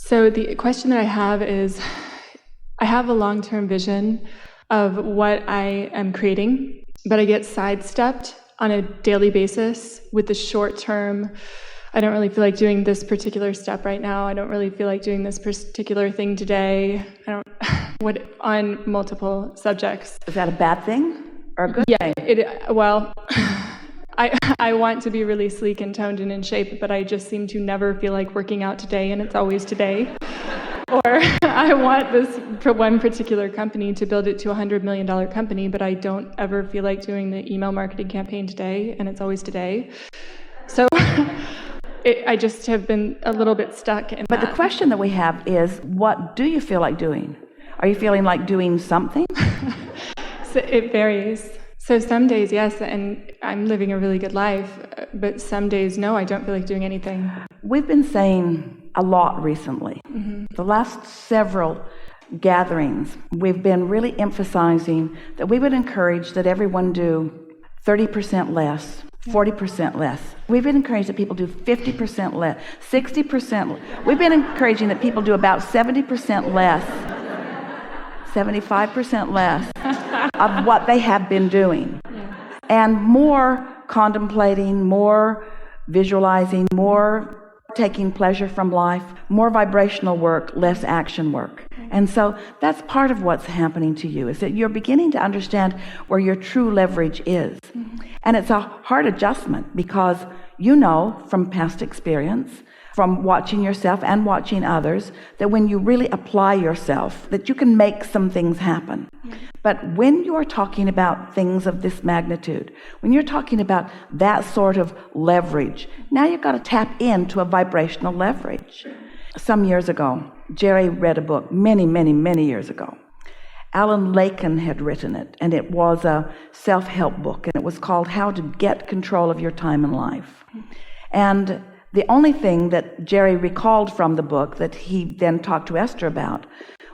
So the question that I have is, I have a long-term vision of what I am creating, but I get sidestepped on a daily basis with the short-term. I don't really feel like doing this particular step right now. I don't really feel like doing this particular thing today. On multiple subjects. Is that a bad thing or a good thing? I want to be really sleek and toned and in shape, but I just seem to never feel like working out today, and it's always today. Or I want this one particular company to build it to $100 million company, but I don't ever feel like doing the email marketing campaign today, and it's always today. So I just have been a little bit stuck in But that. the question that we have is, what do you feel like doing? Are you feeling like doing something? So it varies. So some days, yes, and I'm living a really good life, but some days, no, I don't feel like doing anything. We've been saying a lot recently. The last several gatherings, we've been really emphasizing that we would encourage that everyone do 30% less, 40% less. We've been encouraging that people do 50% less, 60%. We've been encouraging that people do about 70% less, 75% less of what they have been doing. And more contemplating, more visualizing, more taking pleasure from life, more vibrational work, less action work. And so that's part of what's happening to you, is that you're beginning to understand where your true leverage is. And it's a hard adjustment because you know from past experience, from watching yourself and watching others, that when you really apply yourself, that you can make some things happen. But when you're talking about things of this magnitude, when you're talking about that sort of leverage, now you've got to tap into a vibrational leverage. Some years ago, Jerry read a book, many years ago. Alan Laken had written it, and it was a self-help book, and it was called How to Get Control of Your Time in Life. And the only thing that Jerry recalled from the book that he then talked to Esther about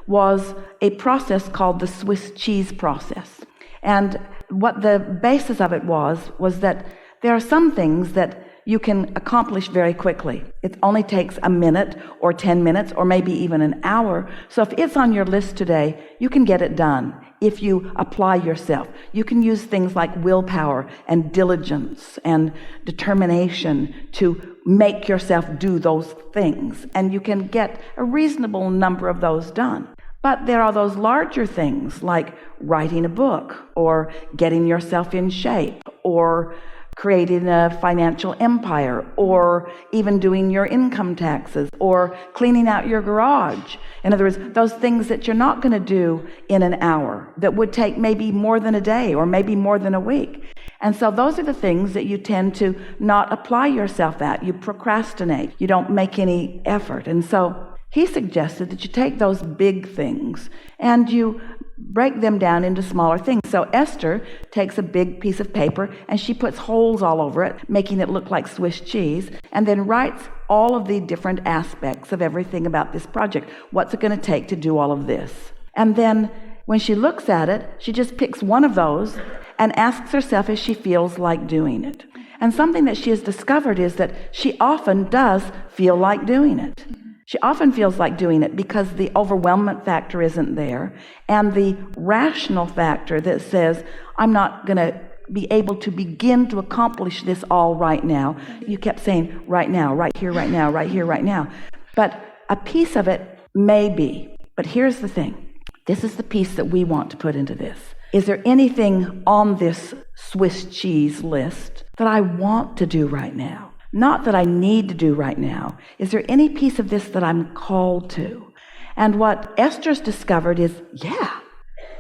was a process called the Swiss cheese process. And what the basis of it was that there are some things that you can accomplish very quickly. It only takes a minute or 10 minutes or maybe even an hour. So if it's on your list today, you can get it done if you apply yourself. You can use things like willpower and diligence and determination to make yourself do those things. And you can get a reasonable number of those done. But there are those larger things like writing a book or getting yourself in shape or creating a financial empire or even doing your income taxes or cleaning out your garage. In other words, those things that you're not going to do in an hour, that would take maybe more than a day or maybe more than a week. And so those are the things that you tend to not apply yourself at. You procrastinate. You don't make any effort. And so he suggested that you take those big things and you break them down into smaller things. So Esther takes a big piece of paper and she puts holes all over it, making it look like Swiss cheese, and then writes all of the different aspects of everything about this project. What's it going to take to do all of this? And then when she looks at it, she just picks one of those and asks herself if she feels like doing it. And something that she has discovered is that she often does feel like doing it. She often feels like doing it because the overwhelmment factor isn't there, and the rational factor that says, I'm not going to be able to begin to accomplish this all right now. You kept saying, right now, right here, right now, right here, right now. But a piece of it may be. But here's the thing. This is the piece that we want to put into this. Is there anything on this Swiss cheese list that I want to do right now? Not that I need to do right now. Is there any piece of this that I'm called to? And what Esther's discovered is, yeah,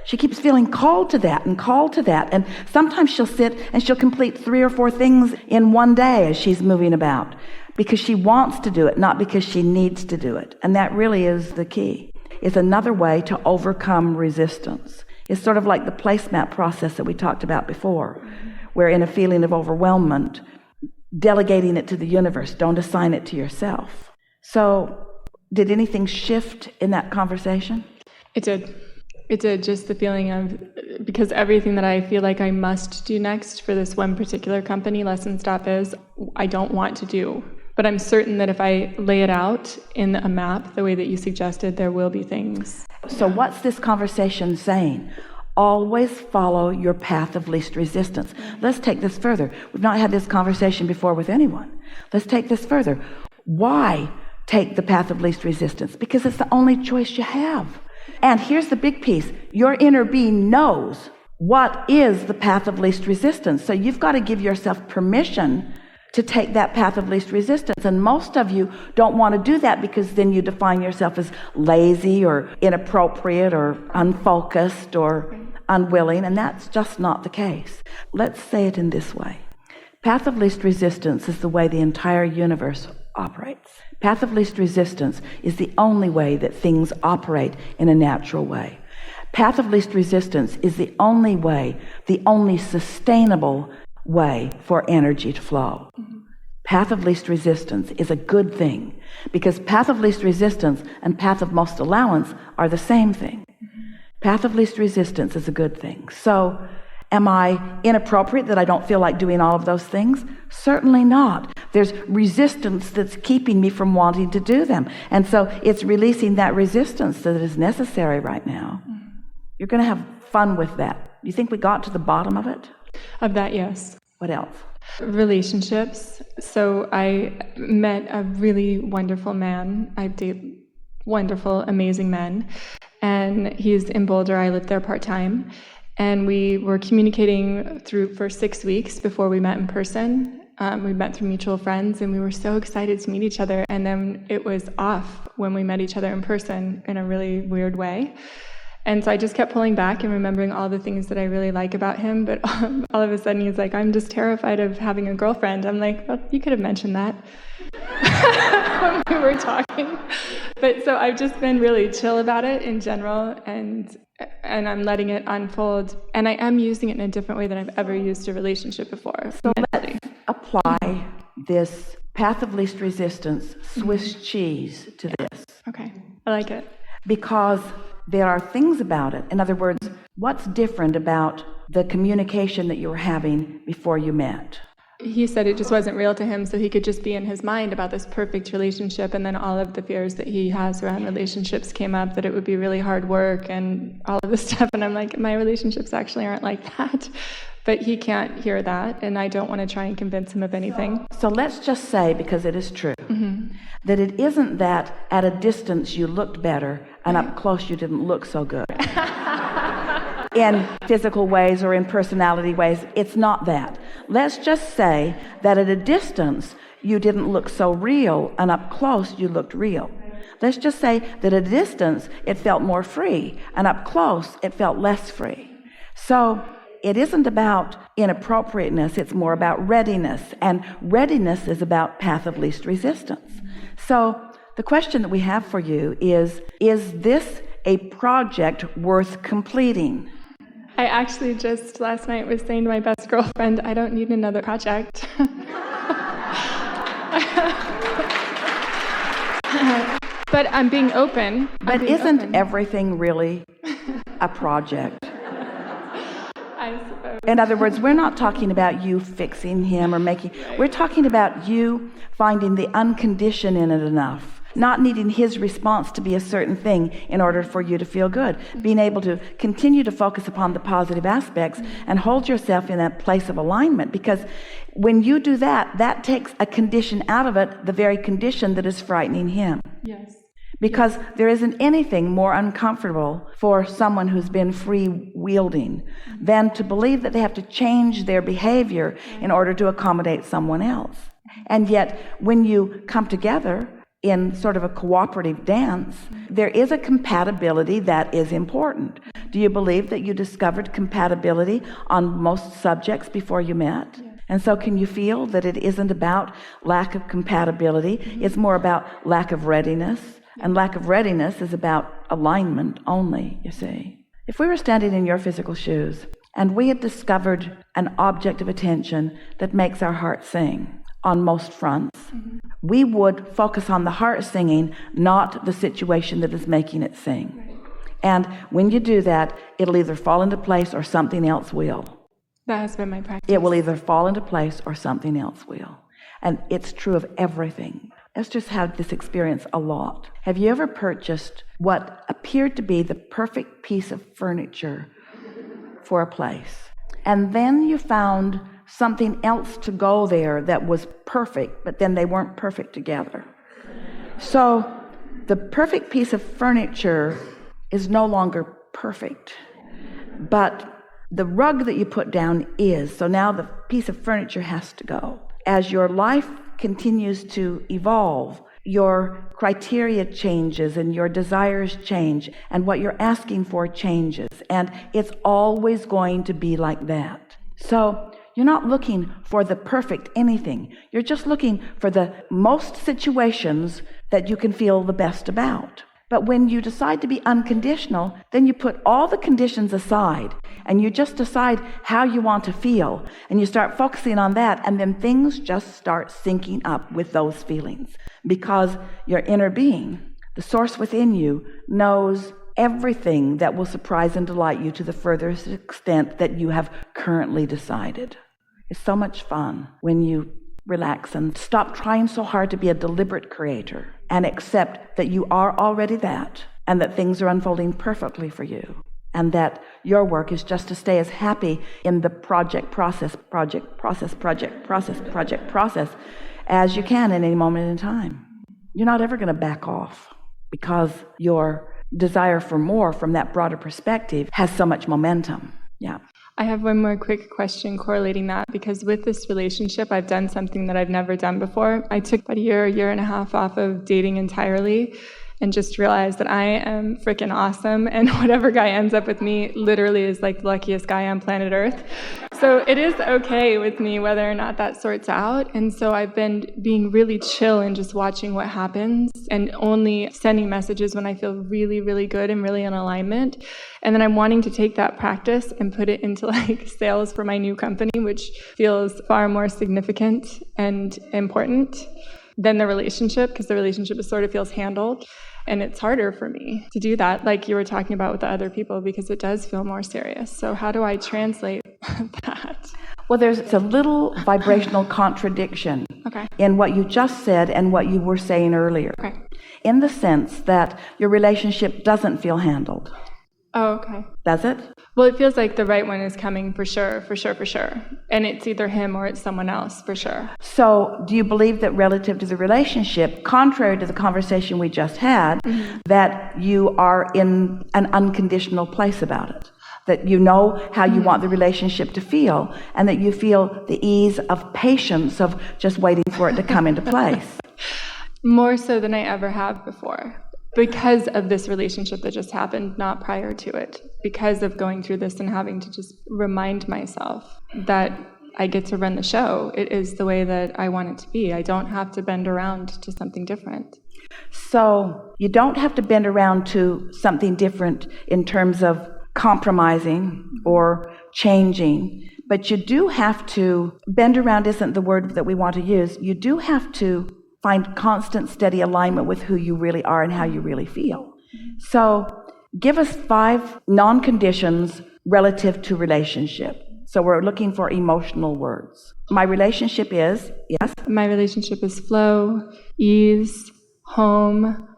she keeps feeling called to that and called to that. And sometimes she'll sit and she'll complete 3 or 4 things in one day as she's moving about because she wants to do it, not because she needs to do it. And that really is the key. It's another way to overcome resistance. It's sort of like the placemat process that we talked about before, where in a feeling of overwhelmment, delegating it to the universe, don't assign it to yourself. So did anything shift in that conversation? It did. It did, just the feeling of, because everything that I feel like I must do next for this one particular company, Lesson Stop, is I don't want to do. But I'm certain that if I lay it out in a map the way that you suggested, there will be things. So what's this conversation saying? Always follow your path of least resistance. Let's take this further. We've not had this conversation before with anyone. Let's take this further. Why take the path of least resistance? Because it's the only choice you have. And here's the big piece. Your inner being knows what is the path of least resistance. So you've got to give yourself permission to take that path of least resistance. And most of you don't want to do that because then you define yourself as lazy or inappropriate or unfocused or unwilling, and that's just not the case. Let's say it in this way. Path of least resistance is the way the entire universe operates. Path of least resistance is the only way that things operate in a natural way. Path of least resistance is the only way, the only sustainable way for energy to flow. Path of least resistance is a good thing because path of least resistance and path of most allowance are the same thing. Path of least resistance is a good thing. So am I inappropriate that I don't feel like doing all of those things? Certainly not. There's resistance that's keeping me from wanting to do them. And so it's releasing that resistance that is necessary right now. You're going to have fun with that. You think we got to the bottom of it? Of that, yes. What else? Relationships. So I met a really wonderful man. I date wonderful, amazing men. And he's in Boulder. I live there part-time. And we were communicating for 6 weeks before we met in person. We met through mutual friends, and we were so excited to meet each other. And then it was off when we met each other in person in a really weird way. And so I just kept pulling back and remembering all the things that I really like about him. But all of a sudden he's like, I'm just terrified of having a girlfriend. I'm like, well, you could have mentioned that when we were talking. But so I've just been really chill about it in general, and I'm letting it unfold. And I am using it in a different way than I've ever used a relationship before. So let's apply this path of least resistance, Swiss cheese, to this. Okay, I like it. Because there are things about it. In other words, what's different about the communication that you were having before you met? He said it just wasn't real to him, so he could just be in his mind about this perfect relationship, and then all of the fears that he has around relationships came up, that it would be really hard work and all of this stuff. And I'm like, my relationships actually aren't like that. But he can't hear that, and I don't want to try and convince him of anything. So let's just say, because it is true, that it isn't that at a distance you looked better and up close you didn't look so good. In physical ways or in personality ways, it's not that. Let's just say that at a distance you didn't look so real and up close you looked real. Let's just say that at a distance it felt more free and up close it felt less free. So it isn't about inappropriateness, it's more about readiness. And readiness is about path of least resistance. So the question that we have for you is this a project worth completing? I actually just last night was saying to my best girlfriend, I don't need another project. But I'm being open. But isn't everything really a project? I suppose. In other words, we're not talking about you fixing him or we're talking about you finding the unconditioned in it enough. Not needing his response to be a certain thing in order for you to feel good. Being able to continue to focus upon the positive aspects and hold yourself in that place of alignment. Because when you do that, that takes a condition out of it, the very condition that is frightening him. Yes. Because there isn't anything more uncomfortable for someone who's been free-wielding than to believe that they have to change their behavior in order to accommodate someone else. And yet, when you come together in sort of a cooperative dance, there is a compatibility that is important. Do you believe that you discovered compatibility on most subjects before you met? Yeah. And so can you feel that it isn't about lack of compatibility, it's more about lack of readiness? And lack of readiness is about alignment only, you see. If we were standing in your physical shoes and we had discovered an object of attention that makes our heart sing on most fronts, we would focus on the heart singing, not the situation that is making it sing. Right. And when you do that, it'll either fall into place or something else will. That has been my practice. It will either fall into place or something else will. And it's true of everything. Esther's had this experience a lot. Have you ever purchased what appeared to be the perfect piece of furniture for a place? And then you found something else to go there that was perfect, but then they weren't perfect together. So the perfect piece of furniture is no longer perfect, but the rug that you put down is. So now the piece of furniture has to go. As your life continues to evolve, your criteria changes and your desires change and what you're asking for changes. And it's always going to be like that. So you're not looking for the perfect anything. You're just looking for the most situations that you can feel the best about. But when you decide to be unconditional, then you put all the conditions aside and you just decide how you want to feel, and you start focusing on that, and then things just start syncing up with those feelings, because your inner being, the source within you, knows everything that will surprise and delight you to the furthest extent that you have currently decided. It's so much fun when you relax and stop trying so hard to be a deliberate creator and accept that you are already that, and that things are unfolding perfectly for you, and that your work is just to stay as happy in the project process as you can in any moment in time. You're not ever going to back off, because your desire for more from that broader perspective has so much momentum. Yeah. I have one more quick question correlating that, because with this relationship, I've done something that I've never done before. I took about a year and a half off of dating entirely, and just realized that I am freaking awesome, and whatever guy ends up with me literally is like the luckiest guy on planet Earth. So it is okay with me whether or not that sorts out. And so I've been being really chill and just watching what happens, and only sending messages when I feel really, really good and really in alignment. And then I'm wanting to take that practice and put it into like sales for my new company, which feels far more significant and important than the relationship, because the relationship is sort of feels handled. And it's harder for me to do that, like you were talking about with the other people, because it does feel more serious. So how do I translate that? Well, there's a little vibrational contradiction in what you just said and what you were saying earlier, in the sense that your relationship doesn't feel handled. Oh, okay. Does it? Well, it feels like the right one is coming for sure. And it's either him or it's someone else, for sure. So do you believe that relative to the relationship, contrary to the conversation we just had, that you are in an unconditional place about it? That you know how you want the relationship to feel, and that you feel the ease of patience of just waiting for it to come into place? More so than I ever have before. Because of this relationship that just happened, not prior to it. Because of going through this and having to just remind myself that I get to run the show. It is the way that I want it to be. I don't have to bend around to something different. So you don't have to bend around to something different in terms of compromising or changing, but you do have to, bend around isn't the word that we want to use, you do have to find constant, steady alignment with who you really are and how you really feel. So give us 5 non-conditions relative to relationship. So we're looking for emotional words. My relationship is, yes? My relationship is flow, ease, home,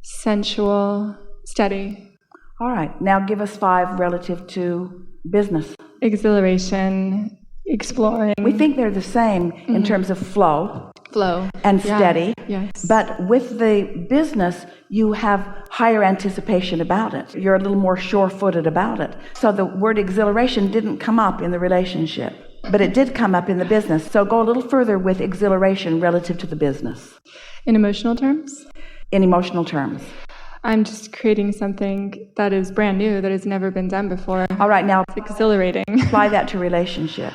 sensual, steady. All right. Now give us 5 relative to business. Exhilaration, exploring. We think they're the same in terms of flow and steady. Yes. But with the business, you have higher anticipation about it. You're a little more sure-footed about it. So the word exhilaration didn't come up in the relationship, but it did come up in the business. So go a little further with exhilaration relative to the business. In emotional terms? In emotional terms. I'm just creating something that is brand new, that has never been done before. All right, now it's exhilarating. Apply that to relationship.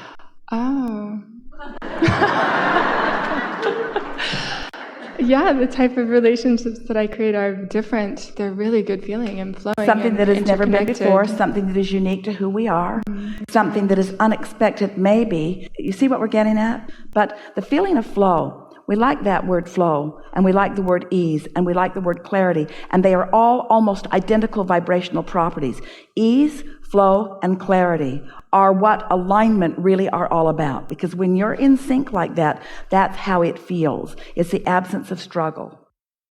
Oh. Yeah, the type of relationships that I create are different. They're really good feeling and flowing. Something that has never been before, something that is unique to who we are, something that is unexpected maybe. You see what we're getting at? But the feeling of flow, we like that word flow, and we like the word ease, and we like the word clarity, and they are all almost identical vibrational properties. Ease, flow, and clarity are what alignment really are all about. Because when you're in sync like that, that's how it feels. It's the absence of struggle.